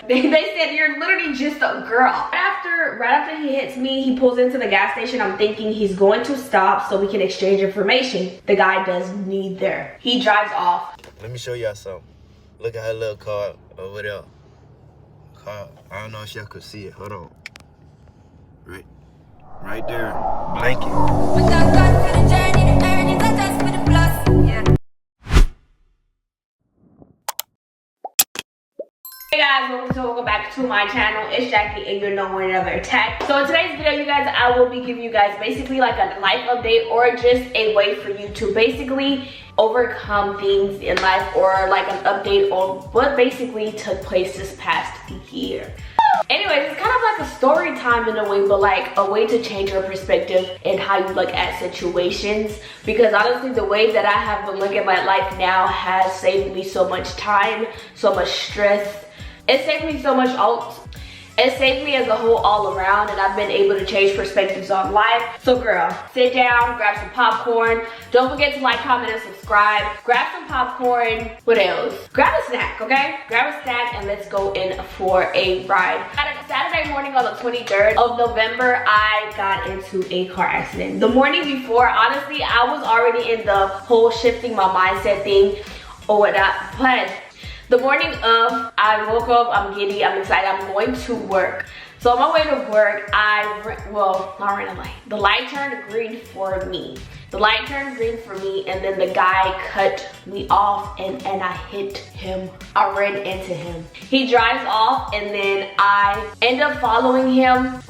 They said you're literally just a girl. Right after he hits me, he pulls into the gas station. I'm thinking he's going to stop so we can exchange information. The guy does neither. He drives off. Let me show y'all something. Look at her little car over there. Car. I don't know if y'all could see it. Hold on. Right there. Blanket. Hey guys, welcome back to my channel. It's Jackie and you're nowhere another tech. So in today's video, you guys, I will be giving you guys basically like a life update or just a way for you to basically overcome things in life, or like an update on what basically took place this past year. Anyways, it's kind of like a story time in a way, but like a way to change your perspective and how you look at situations. Because honestly, the way that I have been looking at my life now has saved me so much time, so much stress. It saved me so much it saved me as a whole all around, and I've been able to change perspectives on life. So girl, sit down, grab some popcorn. Don't forget to like, comment, and subscribe. Grab some popcorn. What else? Grab a snack, okay? Grab a snack and let's go in for a ride. Saturday morning on the 23rd of November, I got into a car accident. The morning before, honestly, I was already in the whole shifting my mindset thing or whatnot, but the morning of, I woke up, I'm giddy, I'm excited, I'm going to work. So on my way to work, I ran a light. The light turned green for me. The light turned green for me, and then the guy cut me off and I hit him. I ran into him. He drives off and then I end up following him.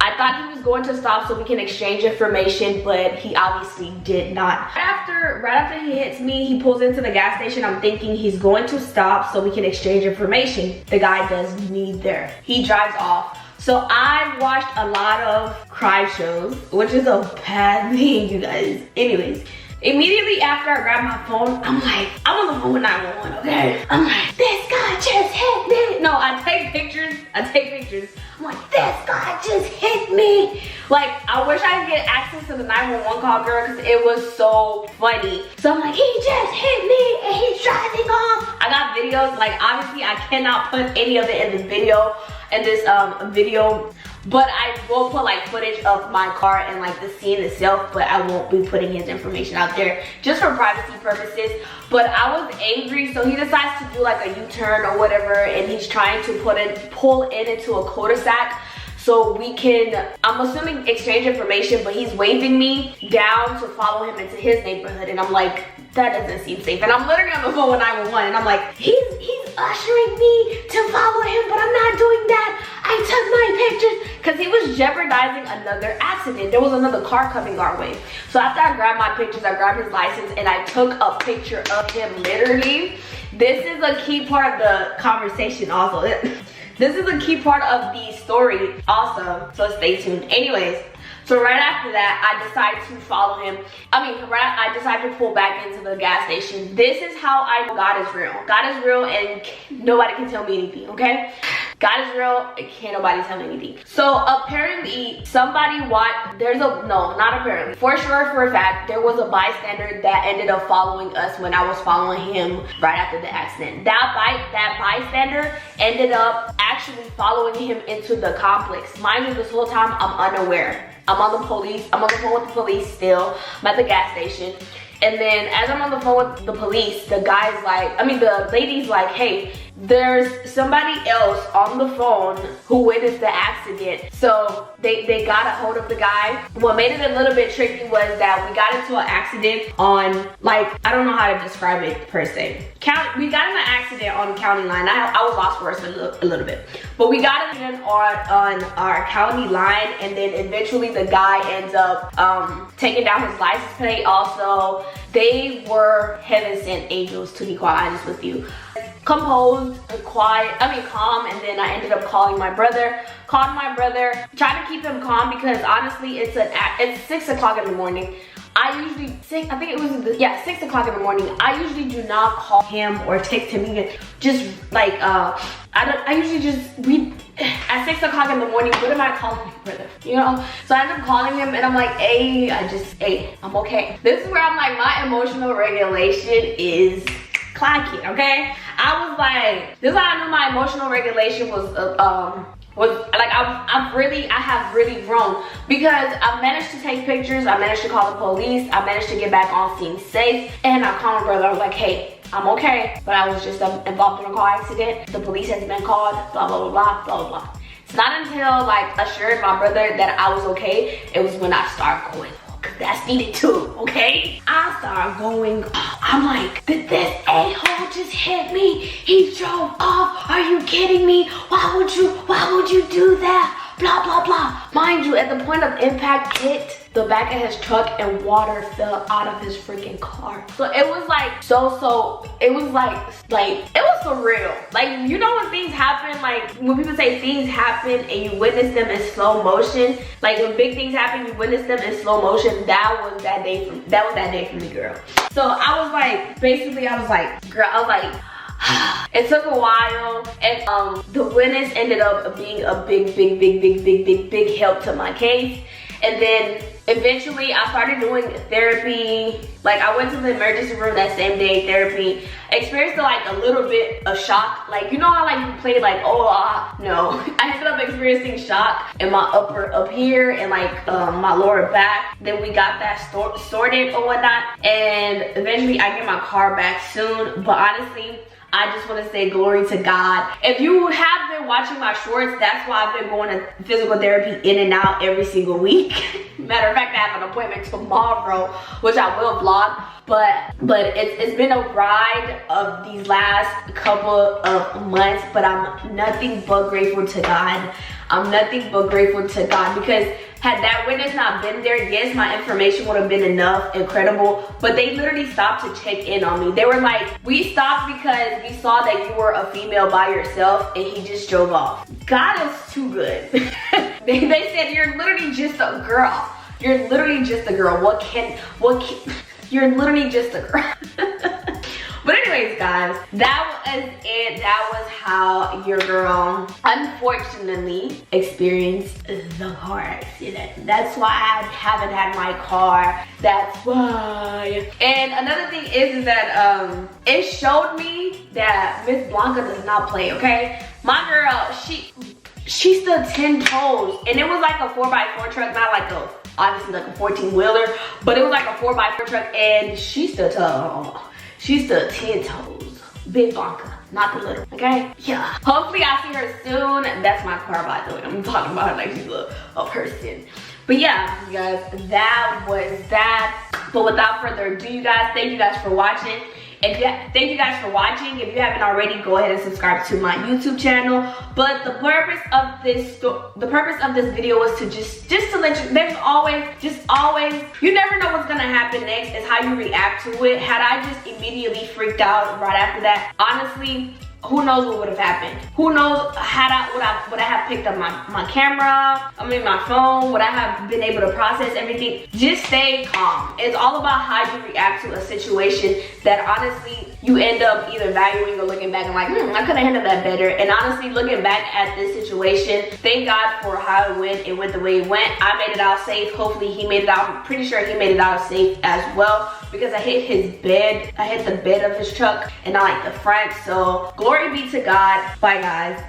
I thought he was going to stop so we can exchange information, but he obviously did not. Right after he hits me, he pulls into the gas station. I'm thinking he's going to stop so we can exchange information. The guy does neither. He drives off. So I watched a lot of crime shows, which is a bad thing, you guys. Anyways, immediately after I grab my phone, I'm on the phone with 911, okay? I'm like, this guy just hit me. No, I take pictures. I'm like, this guy just hit me. Like, I wish I could get access to the 911 call, girl, because it was so funny. So I'm like, he just hit me and he's driving off. I got videos, like obviously I cannot put any of it in this video, but I will put like footage of my car and like the scene itself, but I won't be putting his information out there just for privacy purposes. But I was angry, so he decides to do like a U-turn or whatever, and he's trying to pull in into a cul-de-sac so we can, I'm assuming, exchange information, but he's waving me down to follow him into his neighborhood, and I'm like, that doesn't seem safe. And I'm literally on the phone with 911, and I'm like, he's ushering me to follow him, but I'm not doing that. I took my pictures, because he was jeopardizing another accident. There was another car coming our way. So after I grabbed my pictures, I grabbed his license, and I took a picture of him literally. This is a key part of the conversation also. This is a key part of the story also, so stay tuned. Anyways, so right after that, I decided to follow him. I decided to pull back into the gas station. This is how I know God is real. God is real and nobody can tell me anything, okay? God is real and can't nobody tell me anything. So apparently not apparently. For sure, for a fact, there was a bystander that ended up following us when I was following him right after the accident. That bystander ended up actually following him into the complex. Mind you, this whole time I'm unaware. I'm on the phone with the police still. I'm at the gas station. And then as I'm on the phone with the police, the lady's like, hey, there's somebody else on the phone who witnessed the accident. So they got a hold of the guy. What made it a little bit tricky was that we got into an accident on, like, I don't know how to describe it per se. We got in an accident on county line. I was lost for us a little bit. But we got in on our county line, and then eventually the guy ends up taking down his license plate also. They were heaven sent angels, to be quite honest with you. Composed, calm, and then I ended up calling my brother. Trying to keep him calm because honestly, it's 6 o'clock in the morning. I usually, 6 o'clock in the morning, I usually do not call him or text him even. Just like, I usually just read at 6 o'clock in the morning. What am I calling my brother? You know? So I end up calling him and I'm like, hey, I'm okay. This is where I'm like, my emotional regulation is clacking, okay? I was like, this is how I knew my emotional regulation was like I have really grown, because I managed to take pictures, I managed to call the police, I managed to get back on scene safe, and I called my brother. I was like, hey, I'm okay, but I was just involved in a car accident. The police has been called, blah, blah, blah, blah, blah, blah. It's not until like assured my brother that I was okay, it was when I started going, cause that's needed too, okay? I started going, I'm like, did this a-hole just hit me? He drove off, are you kidding me? Why would you do that? Blah, blah, blah. Mind you, at the point of impact, hit the back of his truck and water fell out of his freaking car. So it was like, it was like, it was surreal. Like, you know when things happen, like when people say things happen and you witness them in slow motion, like when big things happen, you witness them in slow motion, that was that day for me, girl. So I was like, basically I was like, girl, I was like, it took a while, and the witness ended up being a big help to my case. And then eventually I started doing therapy. Like I went to the emergency room that same day, therapy. Experienced like a little bit of shock. Like, you know how like you play like, no. I ended up experiencing shock in my upper up here and like my lower back. Then we got that sorted or whatnot. And eventually I get my car back soon. But honestly, I just want to say glory to God. If you have been watching my shorts, that's why I've been going to physical therapy in and out every single week. Matter of fact, I have an appointment tomorrow, which I will vlog. But it's been a ride of these last couple of months, but I'm nothing but grateful to God. I'm nothing but grateful to God, because had that witness not been there, yes, my information would have been enough, incredible, but they literally stopped to check in on me. They were like, we stopped because we saw that you were a female by yourself, and he just drove off. God is too good. They said, you're literally just a girl. You're literally just a girl. You're literally just a girl. But anyways, guys, that was it. That was how your girl unfortunately experienced the car accident. That's why I haven't had my car. That's why. And another thing is that it showed me that Miss Blanca does not play, okay? My girl, she stood 10 toes, and it was like a 4x4 truck, not like obviously like a 14-wheeler, but it was like a 4x4 truck, and she stood 10 toes. Big Blanca, not the little, okay? Yeah. Hopefully I see her soon. That's my car, by the way. I'm talking about her like she's a person. But yeah, you guys, that was that. But without further ado, you guys, thank you guys for watching. Thank you guys for watching. If you haven't already, go ahead and subscribe to my YouTube channel. But the purpose of this video was to just to let you, there's always, you never know what's gonna happen next. It's how you react to it. Had I just immediately freaked out right after that, honestly, who knows what would have happened? Who knows would I have picked up my camera, my phone, would I have been able to process everything? Just stay calm. It's all about how you react to a situation that honestly you end up either valuing or looking back and like, I could have handled that better. And honestly, looking back at this situation, thank God for how it went. It went the way it went. I made it out safe. Hopefully he made it out. I'm pretty sure he made it out safe as well, because I hit his bed. I hit the bed of his truck and not like the front. So glory be to God. Bye guys.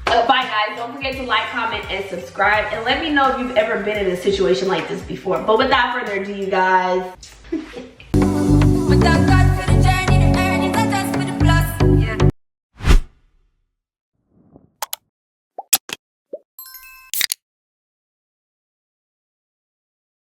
Bye guys. Don't forget to like, comment, and subscribe, and let me know if you've ever been in a situation like this before. But without further ado, you guys.